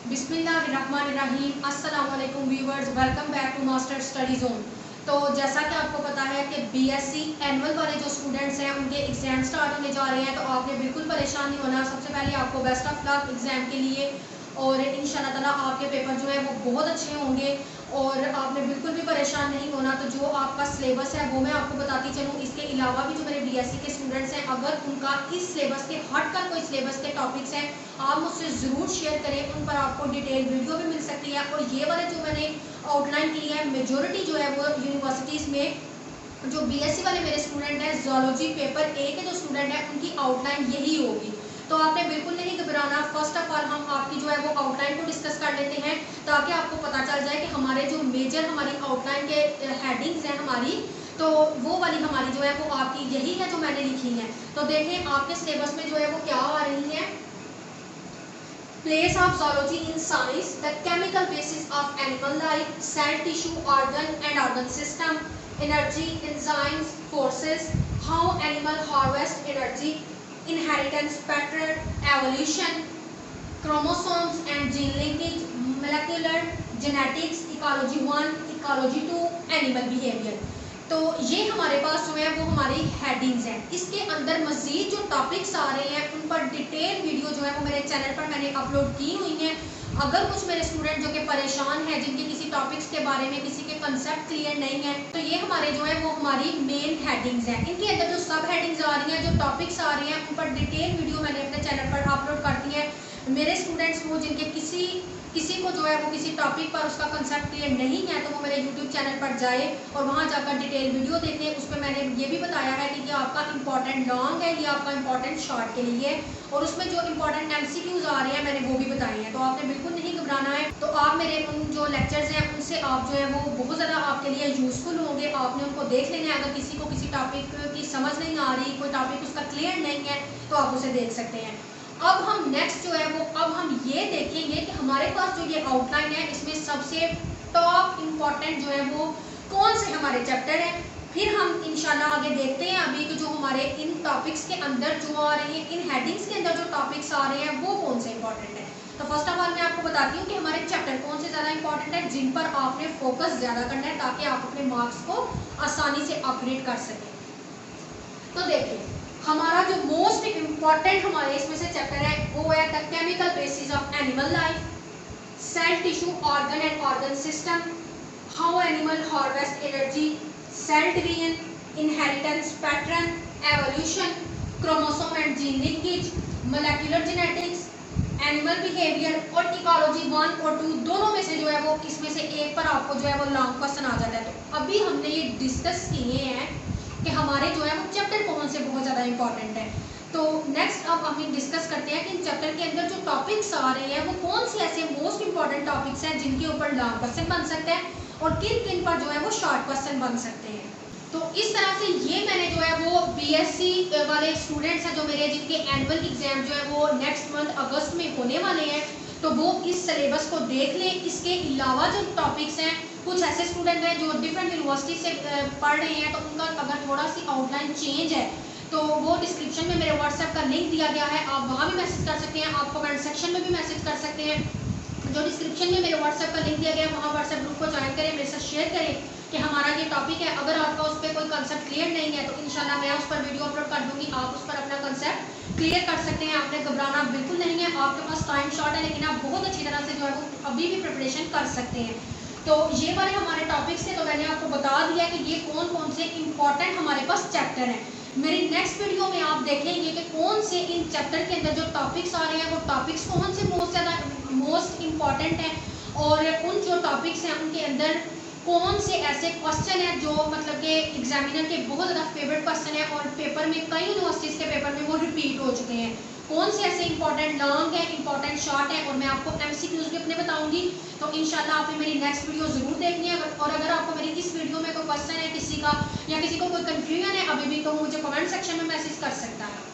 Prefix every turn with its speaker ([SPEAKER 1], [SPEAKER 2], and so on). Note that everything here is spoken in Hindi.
[SPEAKER 1] बिस्मिल्लाहिर्रहमानिर्रहीम। अस्सलाम वालेकुम viewers, welcome back to Master Study Zone. तो जैसा कि आपको पता है कि बीएससी एनुअल वाले जो स्टूडेंट्स हैं उनके एग्जाम स्टार्ट होने जा रहे हैं, तो आपने बिल्कुल परेशान नहीं होना। सबसे पहले आपको बेस्ट ऑफ लक एग्जाम के लिए, और इंशाल्लाह ताला आपके पेपर जो है वो बहुत अच्छे होंगे और आपने बिल्कुल भी परेशान नहीं होना। तो जो आपका सिलेबस है वो मैं आपको बताती चलूँ। इसके अलावा भी जो मेरे बीएससी के स्टूडेंट्स हैं, अगर उनका इस सिलेबस के हट कर कोई सिलेबस के टॉपिक्स हैं, आप मुझसे ज़रूर शेयर करें, उन पर आपको डिटेल वीडियो भी मिल सकती है। और ये वाले जो मैंने आउटलाइन की है, मेजोरिटी जो है वो यूनिवर्सिटीज़ में जो बीएससी वाले मेरे स्टूडेंट हैं, जोलॉजी पेपर ए के जो स्टूडेंट हैं, उनकी आउटलाइन यही होगी। तो आपने बिल्कुल नहीं घबराना। फर्स्ट ऑफ ऑल हम आपकी जो है वो आउटलाइन को डिस्कस कर लेते हैं, ताकि आपको पता चल जाए कि हमारे जो मेजर हमारी आउटलाइन के हेडिंग्स हैं हमारी, तो वो वाली हमारी जो है वो आपकी यही है जो मैंने लिखी है। तो देखें आपके सिलेबस में जो है वो क्या आ रही है। Place of zoology in science, the chemical basis of animal life, cell tissue, organ and organ system, energy, enzymes, forces, how animal harvest energy, inheritance pattern, evolution, chromosomes and gene linkage, molecular genetics, ecology 1, ecology 2, animal behavior। तो ये हमारे पास जो है वो हमारी हेडिंग्स हैं। इसके अंदर मजीद जो टॉपिक्स आ रहे हैं उन पर डिटेल वीडियो जो है वो मेरे चैनल पर मैंने अपलोड की हुई हैं। अगर कुछ मेरे स्टूडेंट जो कि परेशान हैं, जिनके किसी टॉपिक्स के बारे में किसी के कंसेप्ट क्लियर नहीं है, तो ये हमारे जो है वो हमारी मेन हेडिंग्स हैं। इनके अंदर जो सब हेडिंग्स आ रही हैं, जो टॉपिक्स आ रहे हैं, उन पर डिटेल वीडियो मैंने अपने चैनल पर अपलोड करती है। मेरे स्टूडेंट्स वो जिनके किसी को जो है वो किसी टॉपिक पर उसका कंसेप्ट क्लियर नहीं है, तो वो मेरे यूट्यूब चैनल पर जाए और वहाँ जाकर डिटेल वीडियो देखें। उस पर मैंने ये भी बताया है कि ये आपका इंपॉर्टेंट लॉन्ग है, ये आपका इंपॉर्टेंट शॉर्ट के लिए, और उसमें जो इंपॉर्टेंट एमसीक्यूज आ रहे हैं मैंने वो भी बताए हैं। तो आपने बिल्कुल नहीं घबराना है। तो आप मेरे उन जो लेक्चर्स हैं उनसे आप जो है वो बहुत ज़्यादा आपके लिए यूज़फुल होंगे। आपने उनको देख लेना है। अगर किसी को किसी टॉपिक की समझ नहीं आ रही, कोई टॉपिक उसका क्लियर नहीं है, तो आप उसे देख सकते हैं। अब हम नेक्स्ट जो है वो अब हम ये देखेंगे कि हमारे पास जो ये आउटलाइन है, इसमें सबसे टॉप इम्पॉर्टेंट जो है वो कौन से हमारे चैप्टर हैं। फिर हम इंशाल्लाह आगे देखते हैं अभी कि जो हमारे इन टॉपिक्स के अंदर जो आ रहे हैं, इन हेडिंग्स के अंदर जो टॉपिक्स आ रहे हैं वो कौन से इंपॉर्टेंट है। तो फर्स्ट ऑफ ऑल मैं आपको बताती हूँ कि हमारे चैप्टर कौन से ज़्यादा इंपॉर्टेंट है, जिन पर आपने फोकस ज़्यादा करना है, ताकि आप अपने मार्क्स को आसानी से अपग्रेड कर सकें। तो देखिए हमारा जो मोस्ट इम्पॉर्टेंट हमारे इसमें से चैप्टर है वो है the chemical basis of animal life, cell tissue, organ and organ system, how animal harvest energy, cell division, inheritance pattern, evolution, chromosome and gene linkage, molecular genetics, animal behaviour, और इकोलॉजी 1 और 2 दोनों में से जो है वो इसमें से एक पर आपको जो है वो लॉन्ग क्वेश्चन आ जाता है। तो अभी हमने ये डिस्कस किए हैं कि हमारे जो है वो चैप्टर कौन से बहुत ज़्यादा इंपॉर्टेंट है। तो नेक्स्ट अब हम डिस्कस करते हैं कि इन चैप्टर के अंदर जो टॉपिक्स आ रहे हैं वो कौन से ऐसे मोस्ट इंपॉर्टेंट टॉपिक्स हैं जिनके ऊपर लॉन्ग क्वेश्चन बन सकते हैं, और किन किन पर जो है वो शॉर्ट क्वेश्चन बन सकते हैं। तो इस तरह से ये मैंने जो है वो बीएससी वाले स्टूडेंट्स हैं जो मेरे, जिनके एनुअल एग्जाम जो है वो नेक्स्ट मंथ अगस्त में होने वाले हैं, तो वो इस सिलेबस को देख लें। इसके अलावा जो टॉपिक्स हैं, कुछ ऐसे स्टूडेंट हैं जो डिफरेंट यूनिवर्सिटी से पढ़ रहे हैं, तो उनका अगर थोड़ा सी आउटलाइन चेंज है तो वो डिस्क्रिप्शन में मेरे व्हाट्सएप का लिंक दिया गया है, आप वहाँ भी मैसेज कर सकते हैं, आप कमेंट सेक्शन में भी मैसेज कर सकते हैं। जो डिस्क्रिप्शन में मेरे व्हाट्सएप का लिंक दिया गया है, वहाँ व्हाट्सएप ग्रुप को ज्वाइन करें, मेरे साथ शेयर करें कि हमारा ये टॉपिक है। अगर आपका उस पर कोई कंसेप्ट क्लियर नहीं है तो इंशाल्लाह मैं उस पर वीडियो अपलोड कर दूँगी, आप उस पर अपना कंसेप्ट क्लियर कर सकते हैं। आपने घबराना बिल्कुल नहीं है। आपके पास टाइम शॉर्ट है, लेकिन आप बहुत अच्छी तरह से जो है वो अभी भी प्रिपरेशन कर सकते हैं। तो ये वाले हमारे टॉपिक्स थे, तो मैंने आपको बता दिया कि ये कौन कौन से इंपॉर्टेंट हमारे पास चैप्टर हैं। मेरी नेक्स्ट वीडियो में आप देखेंगे कि कौन से इन चैप्टर के अंदर जो टॉपिक्स आ रहे हैं वो टॉपिक्स कौन से मोस्ट इम्पॉर्टेंट हैं, और उन जो टॉपिक्स हैं उनके अंदर कौन से ऐसे क्वेश्चन हैं जो मतलब कि एग्जामिनर के बहुत ज़्यादा फेवरेट क्वेश्चन है, और पेपर में कई यूनिवर्सिटीज़ के पेपर में वो रिपीट हो चुके हैं। कौन से ऐसे इंपॉर्टेंट लॉन्ग है, इंपॉर्टेंट शॉर्ट है, और मैं आपको एमसीक्यूज भी अपने बताऊंगी। तो इंशाल्लाह आपने मेरी नेक्स्ट वीडियो ज़रूर देखनी है। और अगर आपको मेरी इस वीडियो में कोई क्वेश्चन है किसी का, या किसी को कोई कन्फ्यूजन है अभी भी, तो मुझे कमेंट सेक्शन में मैसेज कर सकता है।